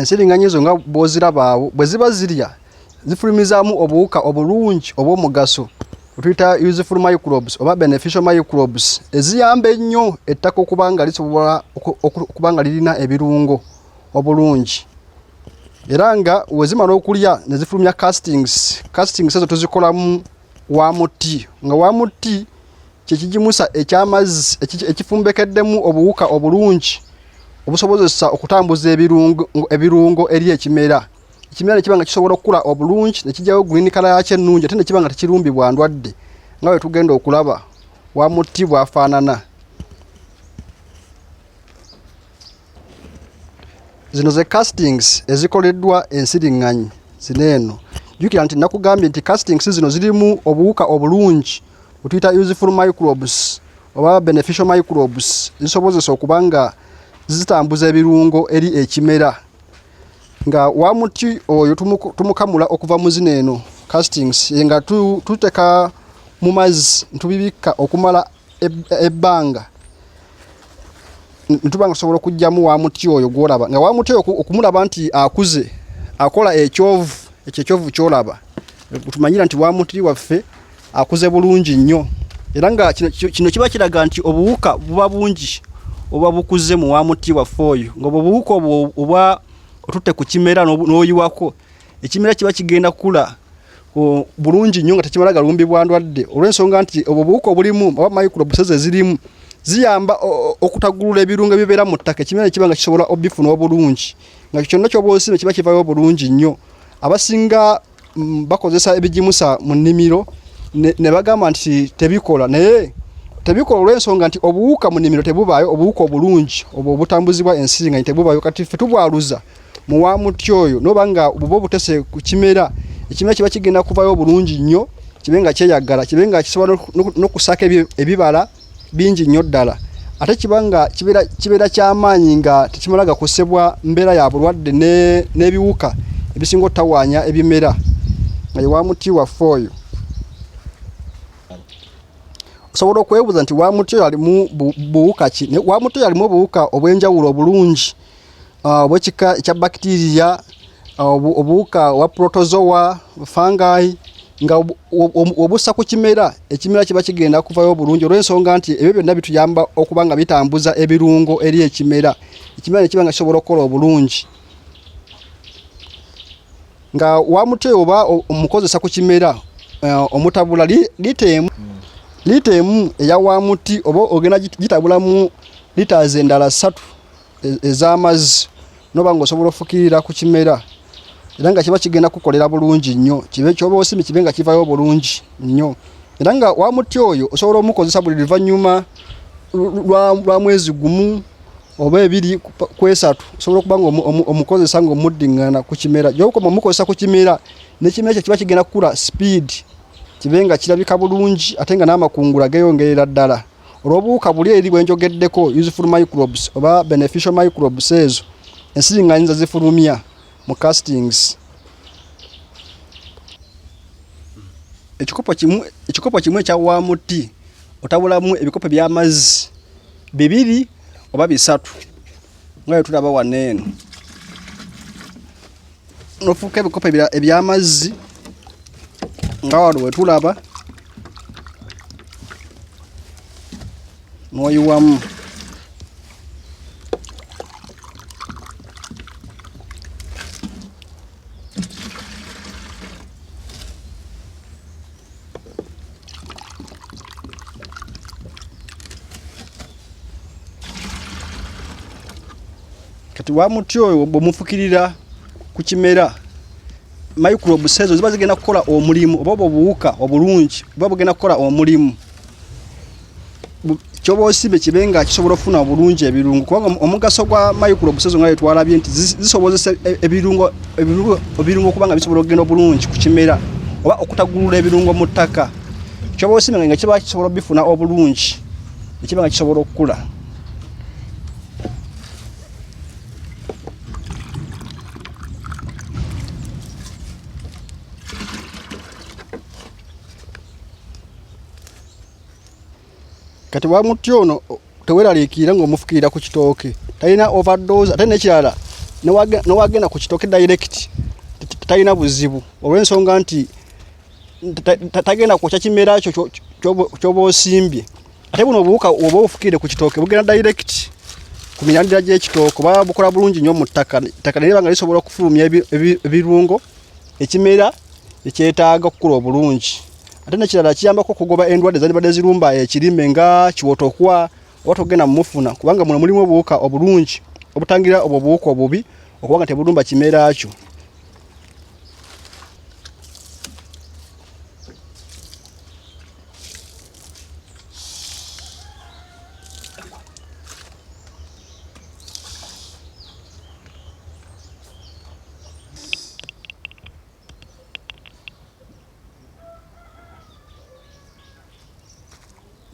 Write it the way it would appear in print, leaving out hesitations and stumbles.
ensiringanyi zo nga bozirabaawo bwe ziba zirya zifulumizaamu obuwuka obulungi obw'omugaso tuyita useful microbes oba beneficial microbes eziyamba ennyo ettaka okuba nga lisobola okuba nga lirina ebirungo obulungi era nga wezimala okulya ne zifulumya castings ezo tuzikolamu wamuti nga wamuti kyekigimusa ekyamazzi ekifumbekeddemu obuwuka obulungi obusobozesa okutambuza ebirungo eri ekimera kiba nga kisobola okukula obulungi ne kijjawo green color yakyo ennungi ate ne kiba nga tekirumbibwa ndwadde nga bwe tugenda okulaba wamuti bwafaanana. Zino ze castings ezikoleddwa ensiringanyi zineeno. Jukira nti nakugambye nti castings zino zirimu obuwuka obulungi butuyita useful microbes oba beneficial microbes zisobozesa okuba nga zitambuza ebirungo eri ekimera nga wamuti oyo tumukamula okuva mu zino eno castings nga tuteka mu mazzi ntubibika okumala ebbanga ntubanga sobola okujjamu wamuti oyo gwolaba nga wamuti oyo okumulaba nti akuze akola ekyovu kyolaba tumanyira nti wamuti waffe akuze bulungi nnyo era nga kino kiba kiraga nti obuwuka buba bungi oba bukuze mu wamuti waffe oyo nga obuwuka oba otutte ku kimera n'oyiwako ekimera kiba kigenda kukula bulungi nnyo nga tekimala galumbibwa ndwadde olw'ensonga nti obwo buwuka obulimu oba microbes ezirimu ziyamba okutagulula ebirungo ebibeera mu ttaka ekimera kiba nga kisobola obifuna obulungi nga kyonna ky'oba osima kiba kivayo bulungi nnyo. Abasinga bakozesa ebigimusa mu nnimiro ne bagamba nti tebikola naye tebikola olw'ensonga nti obuwuka mu nnimiro tebubaayo obuwuka obulungi obwo obutambuzibwa ensiringanyi tebubaayo kati ffe tubwaluza mu wamuti oyo noba nga buba obutese ku kimera ekimera kiba kigenda kuvayo bulungi nnyo kibe nga kyeyagala kibe nga kisobola n'okusaka ebibala bingi nnyo ddala ate kiba nga kibeera ky'amaanyi nga tekimala gakusebwa mbeera ya bulwadde n'ebiwuka ebisinga ottawaanya ebimera nga ye wamuti waffe oyo. Osobola okwebuuza nti wamuti oyo alimu buwuka ki? Wamuti oyo alimu obuwuka obw'enjawulo obulungi obw'ekika ekya bacteria obuwuka wa protozoa fungi nga obussa ku kimera ekimera kiba kigenda kuvayo bulungi olw'ensonga nti ebyo byonna bituyamba okuba nga bitambuza ebirungo eri ekimera ne kiba nga kisobola okukola obulungi nga wamuti oyo oba omukozesa ku kimera omutabula litemu eya wamuti oba ogenda gitabulamu litaazi endala 3 ez'amazzi noba ng'osobola ofukirira ku kimera era nga kiba kigenda kukolera bulungi nnyo kibe kyoba osimi kibe nga kivayo bulungi nnyo era nga wamuti oyo osobola omukozesa buli luvannyuma lwa mwezi gumu oba 2 ku 3 osobola okuba nga omukozesa ng'omuddiŋŋana ku kimera gy'okoma omukozesa ku kimera n'ekimera kye kiba kigenda kukula speed kibe nga kirabika bulungi ate nga n'amakungula geeyongerera ddala olw'obuwuka buli eri bwe njogeddeko useful microbes oba beneficial microbes ezo ensiringanyi zifulumya mu castings. Ekikopo kimu ekya wamuti otabulamu ebikopo by'amazzi 2 oba 3 nga tulaba wano eno nofuuka ebikopo eby'amazzi nga wano wetulaba n'oyiwamu kati wamuti oyo bw'omufukirira ku kimera microbes ezo ziba zigenda kukola omulimu oba obuwuka obulungi oba bugenda kukola omulimu kyoba osibe kibe nga kisobola okufuna obulungi ebirungo kubanga omugaso gwa microbes ezo nga yetwalabye nti zisobozesa ebirungo okuba nga bisobola okugenda obulungi ku kimera oba okutagulula ebirungo mu ttaka kyoba osibe nga kiba kisobola bifuna obulungi ekiba nga kisobola okukula. Kati wamuti ono teweraliikirira ng'omufukirira ku kitooke talina overdose ate n'ekirala newagenda ku kitooke direct talina buzibu olw'ensonga nti tagenda kwokya kimera kyo kyoba osimbye. Ate buno obuwuka oba ofukire ku kitooke bugenda direct ku mirandira gy'ekitooke oba bukola bulungi nnyo mu ttaka. Ettaka ne liba nga lisobola okufulumya ebirungo ekimera ekyetaaga okukula obulungi. Ate nekirala kiyambako okugoba endwadde ezandibadde zirumba ekirime nga kiwotokwa oba togenda mumufuna kubanga muno mulimu obuwuka obulungi obutangira obwo obuwuka obubi okuba nga tebulumba kimera kyo.